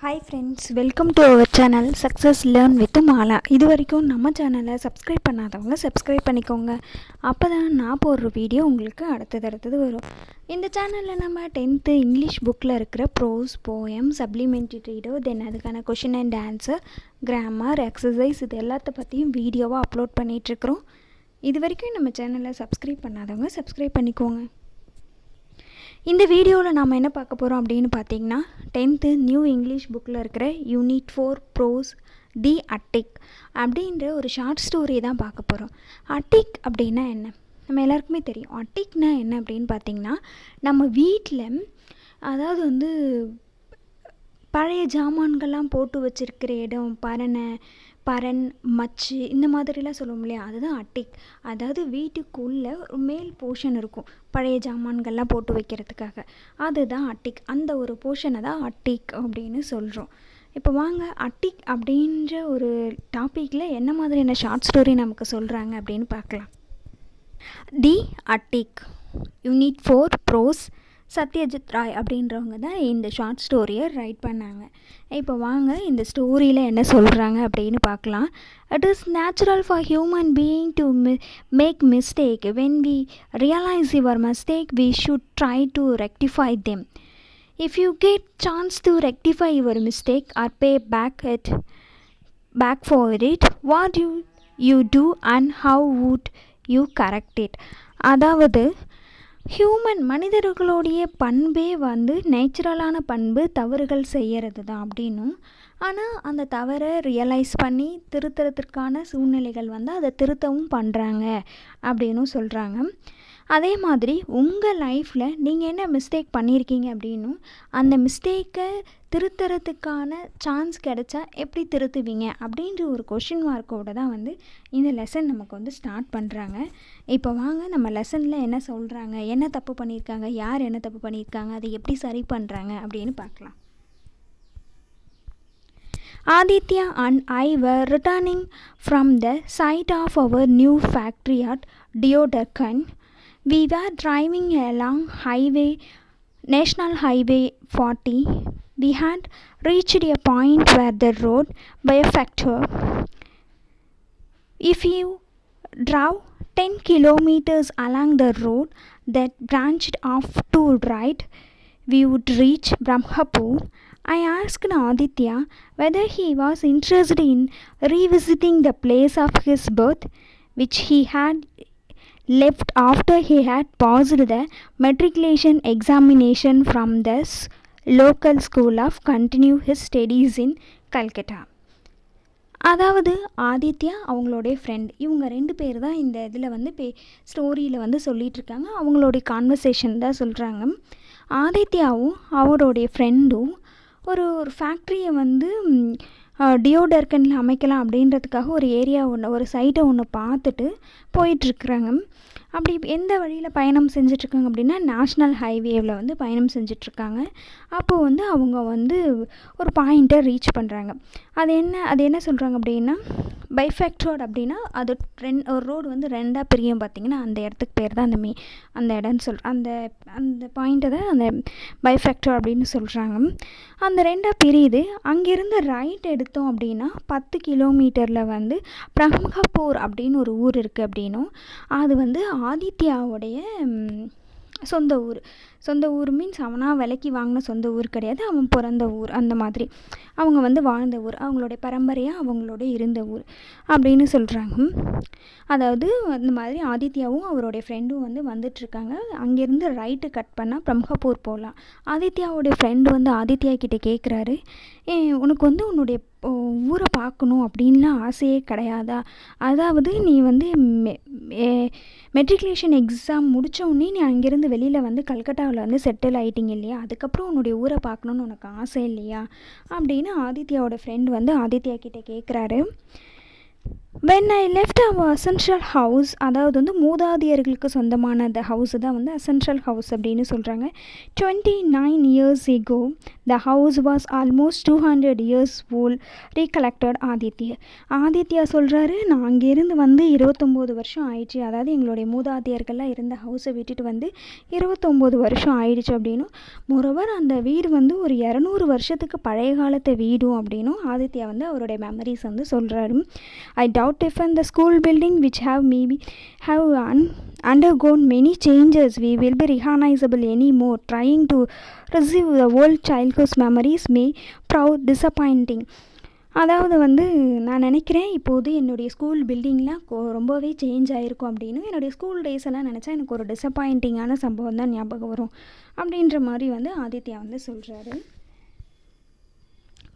Hi friends, welcome to our channel Success Learn with Mala. இது வரைக்கும் நம்ம சேனலை சப்ஸ்கிரைப் பண்ணாதவங்க சப்ஸ்கிரைப் பண்ணிக்கோங்க. அப்போ தான் நான் போடுற வீடியோ உங்களுக்கு அடுத்தது வரும். இந்த சேனலில் நம்ம 10th இங்கிலீஷ் புக்கில் இருக்கிற ப்ரோஸ், போயம், சப்ளிமெண்ட்ரி ரீடோ, தென் அதுக்கான question and answer, grammar, exercise இது எல்லாத்த பற்றியும் வீடியோவாக அப்லோட் பண்ணிகிட்ருக்குறோம். இது வரைக்கும் நம்ம சேனலை சப்ஸ்கிரைப் பண்ணாதவங்க சப்ஸ்கிரைப் பண்ணிக்கோங்க. இந்த வீடியோவில் நாம் என்ன பார்க்க போகிறோம் அப்படின்னு பார்த்தீங்கன்னா 10th நியூ இங்கிலீஷ் புக்கில் இருக்கிற யூனிட் 4 ப்ரோஸ் தி அட்டிக் அப்படின்ற ஒரு ஷார்ட் ஸ்டோரி தான் பார்க்க போகிறோம். அட்டிக் அப்படின்னா என்ன நம்ம எல்லாருக்குமே தெரியும். அட்டிக்னா என்ன அப்படின்னு பார்த்தீங்கன்னா நம்ம வீட்டில் அதாவது பழைய ஜாமான்கள்லாம் போட்டு வச்சுருக்கிற இடம், பரண், மச்சு இந்த மாதிரிலாம் சொல்லுவோம் இல்லையா, அதுதான் அட்டிக். அதாவது வீட்டுக்குள்ளே ஒரு மேல் போர்ஷன் இருக்கும் பழைய ஜாமான்கள்லாம் போட்டு வைக்கிறதுக்காக, அதுதான் அட்டிக். அந்த ஒரு போர்ஷனை தான் அட்டிக் அப்படின்னு சொல்கிறோம். இப்போ வாங்க அட்டிக் அப்படின்ற ஒரு டாப்பிக்கில் என்ன மாதிரியான ஷார்ட் ஸ்டோரி நமக்கு சொல்கிறாங்க அப்படின்னு பார்க்கலாம். The attic unit 4 prose Satyajit Ray அப்படின்றவங்க தான் இந்த ஷார்ட் ஸ்டோரியை ரைட் பண்ணாங்க. இப்போ வாங்க இந்த ஸ்டோரியில் என்ன சொல்கிறாங்க அப்படின்னு பார்க்கலாம். It is natural for human being to make mistake. When we realise your mistake we should try to rectify them. If you get chance to rectify your mistake or pay back for it, what you do and how would you correct it. அதாவது மனிதர்களுடைய பண்பே நேச்சுரலான பண்பு தவறுகள் செய்கிறது தான் அப்படின்னும், ஆனால் அந்த தவறை ரியலைஸ் பண்ணி திருத்துறதுக்கான சூழ்நிலைகள் அதை திருத்தவும் பண்ணுறாங்க அப்படின்னும் சொல்கிறாங்க. அதே மாதிரி உங்கள் லைஃப்பில் நீங்கள் என்ன மிஸ்டேக் பண்ணியிருக்கீங்க அப்படின்னும், அந்த மிஸ்டேக்கை திருத்துறதுக்கான சான்ஸ் கிடைச்சா எப்படி திருத்துவீங்க அப்படின்ற ஒரு கொஷின் மார்க்கோடு தான் இந்த லெசன் நமக்கு ஸ்டார்ட் பண்ணுறாங்க. இப்போ வாங்க நம்ம லெசனில் என்ன சொல்கிறாங்க, என்ன தப்பு பண்ணியிருக்காங்க, யார் என்ன தப்பு பண்ணியிருக்காங்க, அதை எப்படி சரி பண்ணுறாங்க அப்படின்னு பார்க்கலாம். Aditya and I were returning from the site of our new factory at Deodorkan. We were driving along National Highway 40. We had reached a point where the road bifurcated. If you drove 10 kilometers along the road that branched off to right, we would reach Brahmapur. I asked Aditya whether he was interested in revisiting the place of his birth, which he had left after he had passed the matriculation examination from the local school of continue his studies in Calcutta. அதாவது ஆதித்யா அவங்களுடைய friend, இவங்க 2 பேர் தான் இந்த இதில் ஸ்டோரியில் சொல்லிகிட்ருக்காங்க. அவங்களுடைய conversation தான் சொல்கிறாங்க. ஆதித்யாவும் அவருடைய ஃப்ரெண்டும் ஒரு ஃபேக்ட்ரியை டியோடர்கனில் அமைக்கலாம் அப்படின்றதுக்காக ஒரு ஏரியா ஒரு சைட்டை பார்த்துட்டு போயிட்டுருக்குறாங்க. அப்படி எந்த வழியில் பயணம் செஞ்சிட்ருக்காங்க அப்படின்னா நேஷ்னல் ஹைவேவில் பயணம் செஞ்சிட்ருக்காங்க. அப்போது அவங்க ஒரு பாயிண்ட்டை ரீச் பண்ணுறாங்க. அது என்ன சொல்கிறாங்க அப்படின்னா பைஃபேக்டர்ட் அப்படின்னா அது ஒரு ரோடு ரெண்டாக பிரியும் பார்த்திங்கன்னா, அந்த இடத்துக்கு பேர் தான் அந்த இடம்னு அந்த பாயிண்ட்டை தான் அந்த பைஃபேக்டர் அப்படின்னு சொல்கிறாங்க. அந்த 2ஆக பிரியுது. அங்கேருந்து ரைட் எடுத்தோம் அப்படின்னா 10 கிலோமீட்டரில் பிரம்மபூர் அப்படின்னு ஒரு ஊர் இருக்குது அப்படின்னும், அது ஆதித்யாவுடைய சொந்த ஊர் மீன்ஸ் அவனாக விலைக்கு வாங்கின சொந்த ஊர் கிடையாது, அவன் பிறந்த ஊர். அந்த மாதிரி அவங்க வாழ்ந்த ஊர், அவங்களுடைய பரம்பரையாக அவங்களோட இருந்த ஊர் அப்படின்னு சொல்கிறாங்க. அதாவது இந்த மாதிரி ஆதித்யாவும் அவருடைய ஃப்ரெண்டும் வந்துட்டுருக்காங்க. அங்கேருந்து ரைட்டு கட் பண்ணால் பிரம்மபூர் போகலாம். ஆதித்யாவுடைய ஃப்ரெண்டு ஆதித்யா கிட்டே கேட்குறாரு, உனக்கு உன்னுடைய ஊரை பார்க்கணும் அப்படின்லாம் ஆசையே கிடையாதா? அதாவது நீ மெட்ரிகுலேஷன் எக்ஸாம் முடித்தோடனே நீ அங்கேருந்து வெளியில் கல்கட்டாவில் செட்டில் ஆகிட்டிங்க இல்லையா, அதுக்கப்புறம் உன்னுடைய ஊரை பார்க்கணுன்னு உனக்கு ஆசை இல்லையா அப்படின்னு ஆதித்யாவோட ஃப்ரெண்டு ஆதித்யா கிட்டே கேட்குறாரு. when I left our ancestral house, அதாவது வந்து மூதாதையர்களுக்கு சொந்தமான அந்த ஹவுஸு தான் வந்து அசென்ட்ரல் ஹவுஸ் அப்படின்னு சொல்கிறாங்க. 29 years ago the house was almost 200 years old, recollected Aditya சொல்கிறாரு, நான் அங்கேருந்து வந்து 29 வருஷம் ஆயிடுச்சு, அதாவது எங்களுடைய மூதாதையர்கள்லாம் இருந்த ஹவுஸை விட்டுட்டு வந்து 29 வருஷம் ஆயிடுச்சு அப்படின்னும், மோரோவர் அந்த வீடு வந்து ஒரு 200 வருஷத்துக்கு பழைய காலத்து வீடும் அப்படின்னும் ஆதித்யா வந்து அவருடைய மெமரிஸ் வந்து சொல்கிறாரு. I doubt even the school building which have undergone many changes we will be recognizable anymore. Trying to receive the old childhood memories may proud disappointing. அதாவது வந்து நான் நினைக்கிறேன் இப்போது என்னுடைய ஸ்கூல் பில்டிங்லாம் ரொம்பவே சேஞ்ச் ஆகிருக்கும் அப்படின்னு. என்னுடைய ஸ்கூல் டேஸ் எல்லாம் நினச்சா எனக்கு ஒரு டிசப்பாயிண்டிங்கான சம்பவம் தான் ஞாபகம் வரும் அப்படின்ற மாதிரி வந்து ஆதித்யா வந்து சொல்கிறாரு.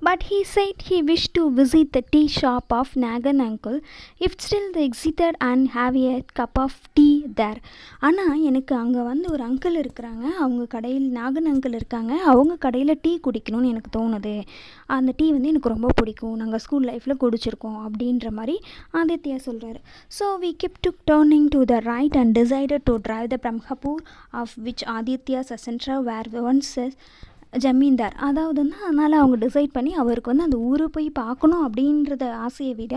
But he said he wished to visit the tea shop of Nagan uncle if still they existed and have a cup of tea there. ஆனால் எனக்கு அங்கே வந்து ஒரு அங்கிள் இருக்கிறாங்க, அவங்க கடையில் நாகன் அங்கிள் இருக்காங்க, அவங்க கடையில் டீ குடிக்கணும்னு எனக்கு தோணுது, அந்த டீ வந்து எனக்கு ரொம்ப பிடிக்கும், நாங்கள் ஸ்கூல் லைஃப்பில் குடிச்சிருக்கோம் அப்படின்ற மாதிரி ஆதித்யா சொல்கிறாரு. So we kept turning to the right and decided to drive the Brahmapur, of which Aditya's ancestors were once ஜமீன்தார். அதாவது வந்து அதனால் அவங்க டிசைட் பண்ணி அவருக்கு வந்து அந்த ஊரை போய் பார்க்கணும் அப்படின்றத ஆசையை விட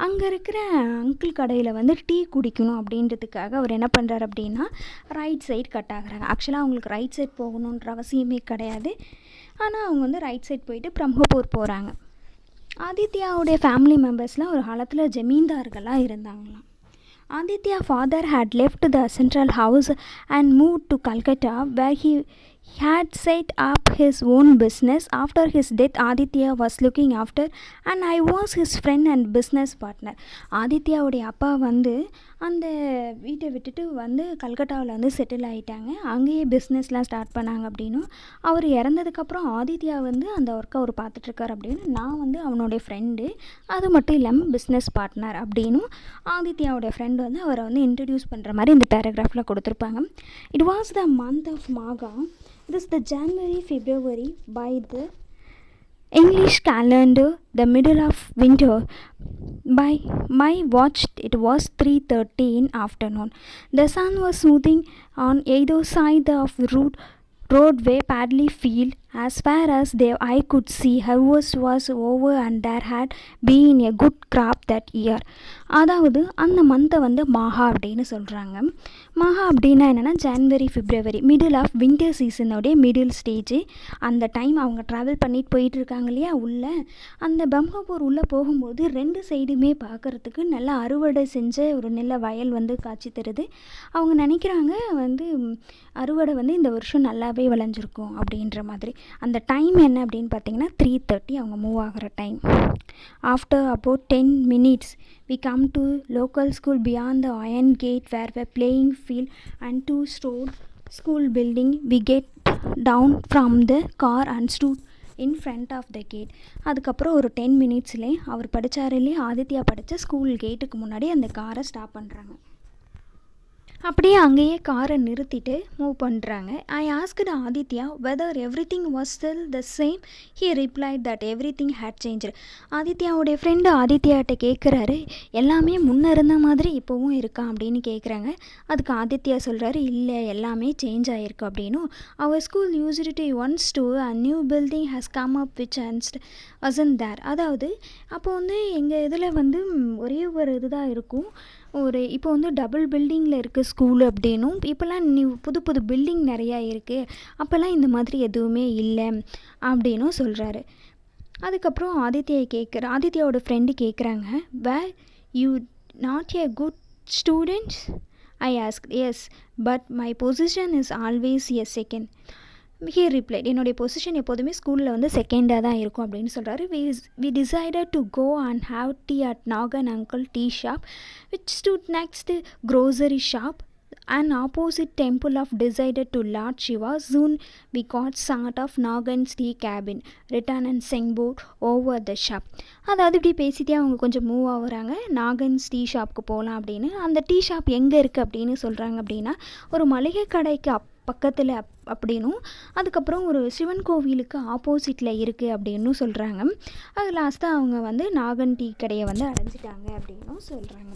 அங்கே இருக்கிற அங்கிள் கடையில் வந்து டீ குடிக்கணும் அப்படின்றதுக்காக அவர் என்ன பண்ணுறாரு அப்படின்னா ரைட் சைட் கட் ஆகுறாங்க. ஆக்சுவலாக அவங்களுக்கு ரைட் சைட் போகணுன்ற அவசியமே கிடையாது, ஆனால் அவங்க வந்து ரைட் சைட் போயிட்டு பிரம்மபூர் போகிறாங்க. ஆதித்யாவுடைய ஃபேமிலி மெம்பர்ஸ்லாம் ஒரு காலத்தில் ஜமீன்தார்களாக இருந்தாங்களாம். Aditya father had left the central house and moved to Calcutta, where he had set up his own business. After his death, Aditya was looking after and I was his friend and business partner. ஆதித்யாவுடைய அப்பா வந்து அந்த வீட்டை விட்டுட்டு வந்து கல்கட்டாவில் வந்து settle ஆகிட்டாங்க, அங்கேயே பிஸ்னஸ்லாம் start பண்ணாங்க அப்படின்னும், அவர் இறந்ததுக்கப்புறம் ஆதித்யா வந்து அந்த ஒர்க்கை அவர் பார்த்துட்ருக்கார் அப்படின்னு, நான் வந்து அவனுடைய ஃப்ரெண்டு, அது மட்டும் இல்லாமல் பிஸ்னஸ் பார்ட்னர் அப்படின்னும் ஆதித்யாவுடைய ஃப்ரெண்டு வந்து அவரை வந்து இன்ட்ரடியூஸ் பண்ணுற மாதிரி இந்த பேராகிராஃபில் கொடுத்துருப்பாங்க. It was the month of Magha. It is the January, February by the English calendar, the middle of winter. By my watch it was 3:30 in afternoon. The sun was smoothing on either side of the roadway Padley field. As far as the eye could see, harvest was over and there had been a good crop that year. அதாவது அந்த மந்த்தை வந்து மாஹா அப்படின்னு சொல்கிறாங்க. மாஹா அப்படின்னா என்னென்னா January February, middle of winter சீசனுடைய middle stage. அந்த டைம் அவங்க ட்ராவல் பண்ணிட்டு போயிட்டு இருக்காங்க இல்லையா உள்ளே, அந்த பிரம்மபூர் உள்ளே போகும்போது ரெண்டு சைடுமே பார்க்குறதுக்கு நல்லா அறுவடை செஞ்ச ஒரு நெல்லை வயல் வந்து காட்சி தருது. அவங்க நினைக்கிறாங்க வந்து அறுவடை வந்து இந்த வருஷம் நல்லாவே விளைஞ்சிருக்கும் அப்படின்ற மாதிரி. அந்த டைம் என்ன அப்படின்னு பார்த்தீங்கன்னா 3:30 அவங்க மூவ் ஆகிற time. After about 10 minutes we come to local school beyond the iron gate where we're playing field and 2-story school building. We get down from the car and stood in front of the gate. அதுக்கப்புறம் ஒரு 10 minutesலே அவர் படித்தார் இல்லையா, ஆதித்யா படித்த school கேட்டுக்கு முன்னாடி அந்த காரை stop பண்ணுறாங்க. அப்படியே அங்கேயே காரை நிறுத்திட்டு மூவ் பண்ணுறாங்க. I asked Aditya whether everything was still the same. He replied that everything had change. ஆதித்யாவுடைய ஃப்ரெண்டு ஆதித்யாட்ட கேட்குறாரு, எல்லாமே முன்ன இருந்த மாதிரி இப்போவும் இருக்கா அப்படின்னு கேட்குறாங்க. அதுக்கு ஆதித்யா சொல்கிறாரு, இல்லை எல்லாமே சேஞ்ச் ஆகிருக்கு அப்படின்னும், அவர் school used to once to a new building has come up which and wasn't there. அதாவது அப்போ வந்து எங்கள் இதில் வந்து ஒரே ஒரு இதுதான் இருக்கும், ஒரு இப்போ வந்து டபுள் பில்டிங்கில் இருக்குது ஸ்கூலு அப்படின்னும், இப்போல்லாம் புது புது பில்டிங் நிறையா இருக்குது, அப்போல்லாம் இந்த மாதிரி எதுவுமே இல்லை அப்படின்னும் சொல்கிறாரு. அதுக்கப்புறம் ஆதித்யாவோட ஃப்ரெண்டு கேட்குறாங்க, were you not a good students? I ask, yes but my position is always a second. He replied, என்னுடைய பொசிஷன் எப்போதுமே ஸ்கூலில் வந்து செகண்டாக தான் இருக்கும் அப்படின்னு சொல்கிறாரு. We decided to go and have tea at Nagan uncle tea shop which stood next grocery shop and opposite temple of decided to Lord Shiva. Soon we got sight of Nagan's tea cabin written and signboard over the shop. அதாவது இப்படி பேசிட்டே அவங்க கொஞ்சம் move ஆகுறாங்க, நாகன்ஸ் tea ஷாப்புக்கு போகலாம் அப்படின்னு. அந்த டீ ஷாப் எங்கே இருக்குது அப்படின்னு சொல்கிறாங்க அப்படின்னா, ஒரு மளிகை கடைக்கு பக்கத்தில் அப்படின்னும், அதுக்கப்புறம் ஒரு சிவன் கோவிலுக்கு ஆப்போசிட்டில் இருக்குது அப்படின்னும் சொல்கிறாங்க. அது லாஸ்ட்டாக அவங்க வந்து நாகன் டீ கடையை வந்து அடைஞ்சிட்டாங்க அப்படின்னும் சொல்கிறாங்க.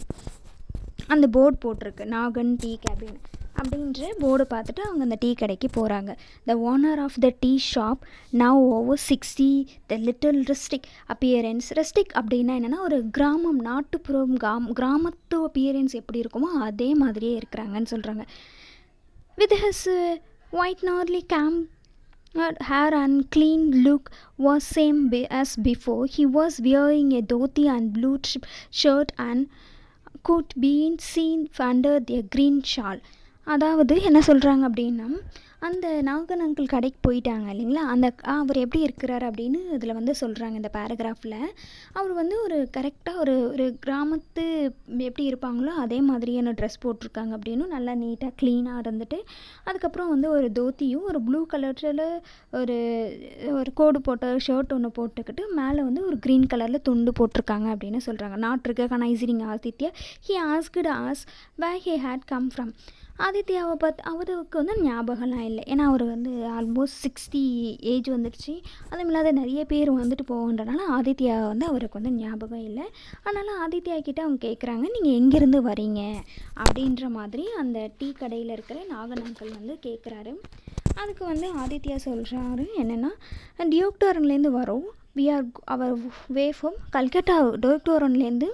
அந்த போர்டு போட்டிருக்கு நாகன் டீ கேபின் அப்படின்ற போர்டு பார்த்துட்டு அவங்க அந்த டீ கடைக்கு போகிறாங்க. The owner of the tea shop now over 60, the little rustic appearance. Rustic அப்படின்னா என்னென்னா ஒரு கிராமம், நாட்டுப்புறம், கிராமத்து அப்பியரன்ஸ் எப்படி இருக்குமோ அதே மாதிரியே இருக்கிறாங்கன்னு சொல்கிறாங்க. With his white gnarly game hair and clean look was same as before. He was wearing a dhoti and blue shirt and could be seen under a green shawl. அதாவது என்ன சொல்கிறாங்க அப்படின்னா, அந்த நாகன் அங்கிள் கடைக்கு போயிட்டாங்க இல்லைங்களா, அந்த அவர் எப்படி இருக்கிறார் அப்படின்னு இதில் வந்து சொல்கிறாங்க இந்த பேராகிராஃபில். அவர் வந்து ஒரு கரெக்டாக ஒரு கிராமத்து எப்படி இருப்பாங்களோ அதே மாதிரியான ட்ரெஸ் போட்டிருக்காங்க அப்படின்னு, நல்லா நீட்டாக க்ளீனாக இருந்துட்டு, அதுக்கப்புறம் வந்து ஒரு தோத்தியும் ஒரு ப்ளூ கலரில் ஒரு கோடு போட்ட ஷர்ட் ஒன்று போட்டுக்கிட்டு மேலே வந்து ஒரு க்ரீன் கலரில் துண்டு போட்டிருக்காங்க அப்படின்னு சொல்கிறாங்க. Not recognising Aditya, he asked us where he had come from. ஆதித்யாவை அவருக்கு வந்து ஞாபகம்லாம் இல்லை, ஏன்னா அவர் வந்து ஆல்மோஸ்ட் 60 ஏஜ் வந்துடுச்சு. அதுவும் இல்லாத நிறைய பேர் வந்துட்டு போகன்றனால ஆதித்யா வந்து அவருக்கு வந்து ஞாபகம் இல்லை. அதனால் ஆதித்யா கிட்டே அவங்க கேட்குறாங்க, நீங்கள் எங்கேருந்து வரீங்க அப்படின்ற மாதிரி அந்த டீ கடையில் இருக்கிற நாகன் அங்கிள் வந்து கேட்குறாரு. அதுக்கு வந்து ஆதித்யா சொல்கிறாரு என்னென்னா, டியோக்டோரன்லேருந்து வரோம், we are our way from Calcutta, டியோக்டோரன்லேருந்து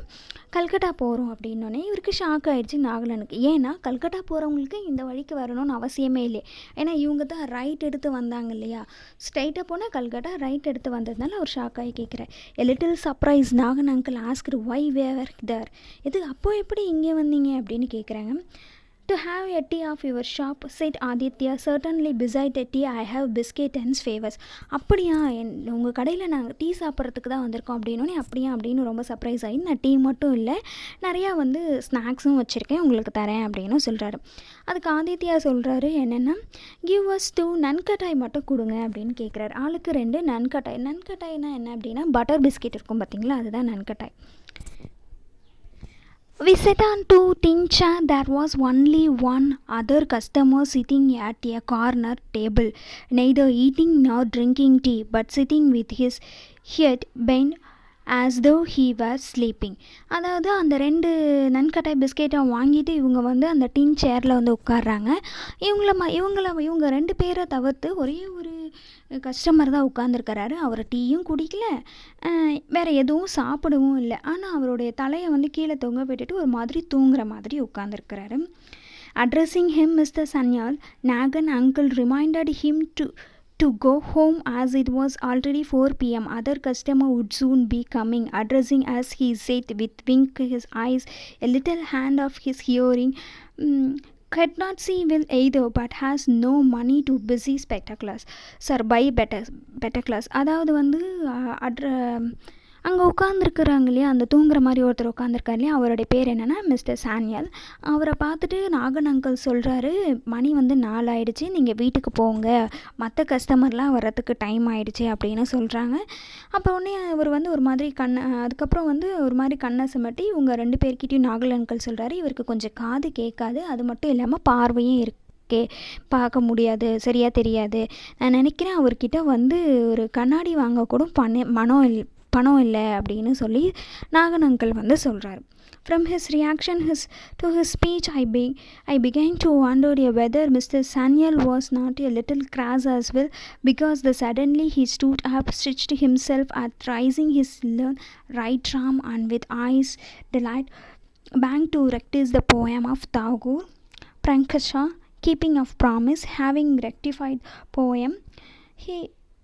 கல்கட்டா போகிறோம் அப்படின்னோடனே இவருக்கு ஷாக் ஆகிடுச்சு நாகலனுக்கு. ஏன்னா கல்கட்டா போகிறவங்களுக்கு இந்த வழிக்கு வரணும்னு அவசியமே இல்லை, ஏன்னா இவங்க தான் ரைட் எடுத்து வந்தாங்க இல்லையா, ஸ்ட்ரைட்டாக போனால் கல்கட்டா, ரைட் எடுத்து வந்ததுனால அவர் ஷாக் ஆகி கேட்குறார். A little surprise Nagan uncle asked why were there. இது அப்போ எப்படி இங்கே வந்தீங்க அப்படின்னு கேட்குறாங்க. To have a tea of your shop, said Aditya. Certainly beside the tea I have biscuit and favors. அப்படியா, உங்கள் கடையில் நாங்கள் டீ சாப்பிட்றதுக்கு தான் வந்திருக்கோம் அப்படின்னோடனே அப்படியா அப்படின்னு ரொம்ப சர்ப்ரைஸ் ஆகி, நான் டீ மட்டும் இல்லை நிறையா வந்து ஸ்நாக்ஸும் வச்சுருக்கேன் உங்களுக்கு தரேன் அப்படின்னு சொல்கிறாரு. அதுக்கு ஆதித்யா சொல்கிறாரு என்னென்னா, கிவ் அஸ் 2 நன்கட்டாய் மட்டும் கொடுங்க அப்படின்னு கேட்குறாரு. ஆளுக்கு 2 நன்கட்டாய். நன்கட்டாய்னா என்ன அப்படின்னா பட்டர் பிஸ்கெட் இருக்கும் பார்த்தீங்களா, அதுதான் நன்கட்டாய். We sat on 2 tin chairs. There was only one other customer sitting at a corner table, neither eating nor drinking tea, but sitting with his head bent as though he were sleeping. அதாவது அந்த 2 நன்கட்டாய் பிஸ்கெட்டை வாங்கிட்டு இவங்க வந்து அந்த டின் சேரில் வந்து உட்காடுறாங்க. இவங்க 2 பேரை தவிர்த்து ஒரே ஒரு கஸ்டமர் தான் உட்காந்துருக்கிறாரு. அவர் டீயும் குடிக்கல, வேறு எதுவும் சாப்பிடவும் இல்லை. ஆனால் அவருடைய தலையை வந்து கீழே தொங்க விட்டுட்டு ஒரு மாதிரி தூங்குற மாதிரி உட்காந்துருக்கிறாரு. Addressing him mister Sanyal, Nagan uncle reminded him to go home as it was already 4 p.m. Other customer would soon be coming. Addressing as he said with wink his eyes, a little hand of his hearing, could not see well either, but has no money to busy spectaculars. Sir, buy better class. அதாவது வந்து அங்கே உட்காந்துருக்குறாங்க இல்லையா, அந்த தூங்குற மாதிரி ஒருத்தர் உட்காந்துருக்காரு இல்லையா, அவருடைய பேர் என்னென்னா மிஸ்டர் சான்யல். அவரை பார்த்துட்டு நாகன் அங்கிள் சொல்கிறாரு, மணி வந்து 4 ஆகிடுச்சு, நீங்கள் வீட்டுக்கு போங்க, மற்ற கஸ்டமர்லாம் வர்றதுக்கு டைம் ஆகிடுச்சு அப்படின்னு சொல்கிறாங்க. அப்போ உடனே அவர் வந்து ஒரு மாதிரி அதுக்கப்புறம் வந்து ஒரு மாதிரி கண்ணை சிமட்டி இவங்க 2 பேர்கிட்டையும் நாகன் அங்கிள் சொல்கிறாரு, இவருக்கு கொஞ்சம் காது கேட்காது, அது மட்டும் இல்லாமல் பார்வையும் பார்க்க முடியாது, சரியாக தெரியாது. நான் நினைக்கிறேன் அவர்கிட்ட வந்து ஒரு கண்ணாடி வாங்க கூட பணம் இல்லை அப்படின்னு சொல்லி நாகன் அங்கிள் வந்து சொல்கிறாரு. From his reaction to his speech, I began to wonder whether Mr. Sanyal was not a little crass as well, because suddenly he stood up, stretched himself at raising his right arm, and with eyes delight began to recite the poem of Tagore, Prankasha, Keeping of Promise. Having rectified poem,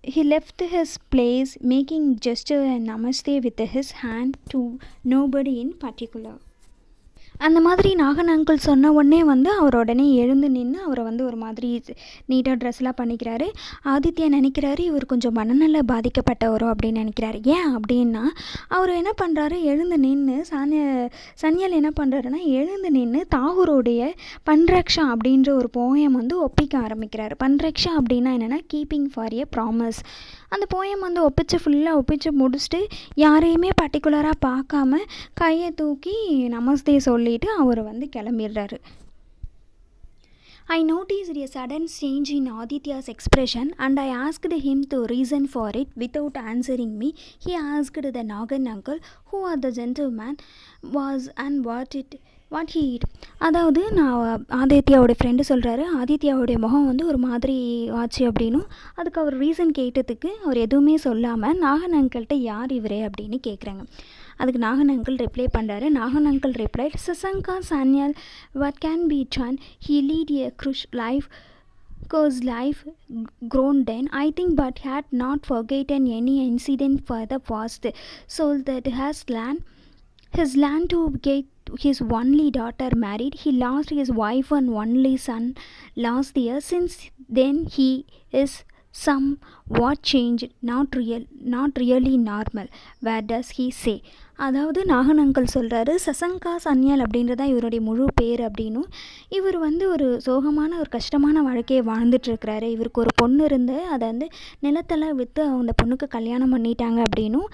he left his place, making gesture and namaste with his hand to nobody in particular. அந்த மாதிரி Nagan uncle சொன்ன உடனே வந்து அவர் உடனே எழுந்து நின்று அவரை வந்து ஒரு மாதிரி நீட்டாக ட்ரெஸ்லாம் பண்ணிக்கிறாரு. ஆதித்யா நினைக்கிறாரு இவர் கொஞ்சம் மனநல பாதிக்கப்பட்டவரோ அப்படின்னு நினைக்கிறாரு. ஏன் அப்படின்னா அவர் என்ன பண்ணுறாரு, எழுந்து நின்று சன்யால் என்ன பண்ணுறாருன்னா எழுந்து நின்று தாகூரோடைய பன்ரக்ஷா அப்படின்ற ஒரு போயம் வந்து ஒப்பிக்க ஆரம்பிக்கிறாரு. பன்ரக்ஷா அப்படின்னா என்னென்னா கீப்பிங் ஃபார் எ ப்ராமிஸ். அந்த போயம் வந்து ஃபுல்லாக ஒப்பிச்சு முடிச்சுட்டு யாரையுமே பர்டிகுலராக பார்க்காம கையை தூக்கி நமஸ்தே சொல்லிவிட்டு அவர் வந்து கிளம்பிடுறாரு. I noticed a sudden change in Aditya's expression and I asked him to reason for it. Without answering me, he asked the Nagan uncle who the gentleman was and what he eat. அதாவது நான் ஆதித்யாவோட friend சொல்கிறாரு, ஆதித்யாவோடைய முகம் வந்து ஒரு மாதிரி ஆச்சு அப்படின்னும், அதுக்கு அவர் ரீசன் கேட்டதுக்கு அவர் எதுவுமே சொல்லாமல் நாகன் அங்கிள்கிட்ட யார் இவரே அப்படின்னு கேட்குறாங்க. அதுக்கு நாகன் அங்கிள் ரிப்ளை பண்ணுறாரு. Nagan uncle replied, Sasanka Sanyal what can be done, he lead a crush life cause life grown then I think but had not forgotten any incident for the past so that his land to get his only daughter married. He lost his wife and only son last year. Since then he is somewhat changed, not really normal. Where does he say? அதாவது Nagan uncle சொல்கிறாரு, சசங்கா சன்யால் அப்படின்றதா இவருடைய முழு பேர் அப்படின்னும், இவர் வந்து ஒரு சோகமான ஒரு கஷ்டமான வாழ்க்கையை வாழ்ந்துட்டுருக்கிறாரு. இவருக்கு ஒரு பொண்ணு இருந்து அதை வந்து நிலத்தெல்லாம் விற்று அந்த பொண்ணுக்கு கல்யாணம் பண்ணிட்டாங்க அப்படின்னும்,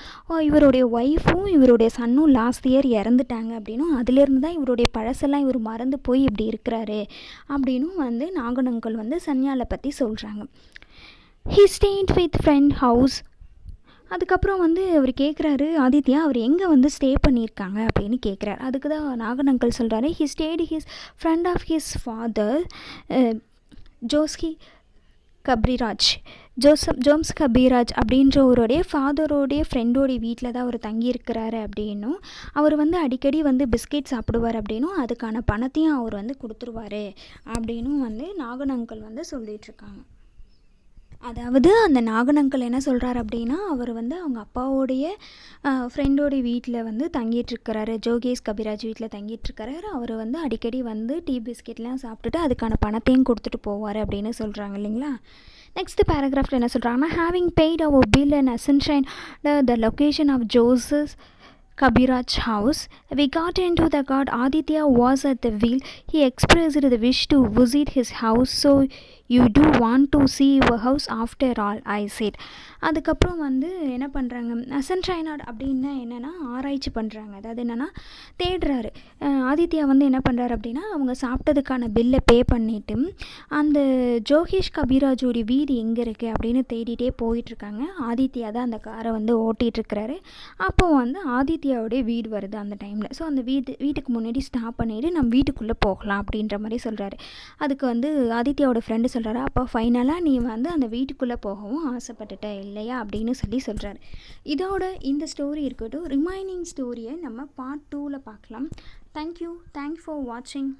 இவருடைய ஒய்ஃபும் இவருடைய சன்னும் லாஸ்ட் இயர் இறந்துட்டாங்க அப்படின்னும், அதுலேருந்து தான் இவருடைய பழசெல்லாம் இவர் மறந்து போய் இப்படி இருக்கிறாரு அப்படின்னும் வந்து நாகன் அங்கிள் வந்து சன்யாலை பற்றி சொல்கிறாங்க. He stayed with friend house. அதுக்கப்புறம் வந்து அவர் கேட்குறாரு, ஆதித்யா அவர் எங்கே வந்து ஸ்டே பண்ணியிருக்காங்க அப்படின்னு கேட்குறாரு. அதுக்கு தான் நாகன் அங்கிள் சொல்கிறாரு, he stayed his friend of his father Joms Kabiraj அப்படின்றவருடைய ஃபாதரோடைய ஃப்ரெண்டோடைய வீட்டில் தான் அவர் தங்கியிருக்கிறாரு அப்படின்னும், அவர் வந்து அடிக்கடி வந்து பிஸ்கெட் சாப்பிடுவார் அப்படின்னும், அதுக்கான பணத்தையும் அவர் வந்து கொடுத்துருவார் அப்படின்னும் வந்து நாகன் அங்கிள் வந்து சொல்லிகிட்ருக்காங்க. அதாவது அந்த நாகன் அங்கிள் என்ன சொல்கிறார் அப்படின்னா, அவர் வந்து அவங்க அப்பாவோடைய ஃப்ரெண்டோடைய வீட்டில் வந்து தங்கிட்டுருக்கிறாரு, ஜோகேஷ் கபிராஜ் வீட்டில் தங்கிட்டுருக்கிறாரு. அவர் வந்து அடிக்கடி வந்து டீ பிஸ்கெட்லாம் சாப்பிட்டுட்டு அதுக்கான பணத்தையும் கொடுத்துட்டு போவார் அப்படின்னு சொல்கிறாங்க இல்லைங்களா. நெக்ஸ்ட் பேராகிராஃபில் என்ன சொல்கிறாங்கன்னா, having paid our bill and ascertain the location of Joses Kabiraj house, we got into the car. Aditya was at the wheel. He expressed the wish to visit his house. So you do want to see your house after all, I said. அதுக்கப்புறம் வந்து என்ன பண்ணுறாங்க, அசன்ஷைனாட் அப்படின்னா என்னென்னா ஆராய்ச்சி பண்ணுறாங்க. அதாவது என்னென்னா தேடுறாரு. ஆதித்யா வந்து என்ன பண்ணுறாரு அப்படின்னா, அவங்க சாப்பிட்டதுக்கான பில்லை பே பண்ணிவிட்டு அந்த ஜோகேஷ் கபிராஜோடைய வீடு எங்கே இருக்குது அப்படின்னு தேடிட்டே போயிட்டுருக்காங்க. ஆதித்யா தான் அந்த காரை வந்து ஓட்டிகிட்ருக்கிறாரு. அப்போது வந்து ஆதித்யாவுடைய வீடு வருது அந்த டைமில். ஸோ அந்த வீட்டுக்கு முன்னாடி ஸ்டாப் பண்ணிவிட்டு நம்ம வீட்டுக்குள்ளே போகலாம் அப்படின்ற மாதிரி சொல்கிறாரு. அதுக்கு வந்து ஆதித்யாவோட ஃப்ரெண்டு சொல்கிறாரு, அப்போ ஃபைனலாக நீ வந்து அந்த வீட்டுக்குள்ளே போகவும் ஆசைப்பட்டுட்ட இல்லையா அப்படின்னு சொல்கிறாரு. இதோட இந்த ஸ்டோரி இருக்கட்டும். ரிமைனிங் ஸ்டோரியை நம்ம பார்ட் 2ல் பார்க்கலாம். தேங்க்யூ ஃபார் வாட்சிங்.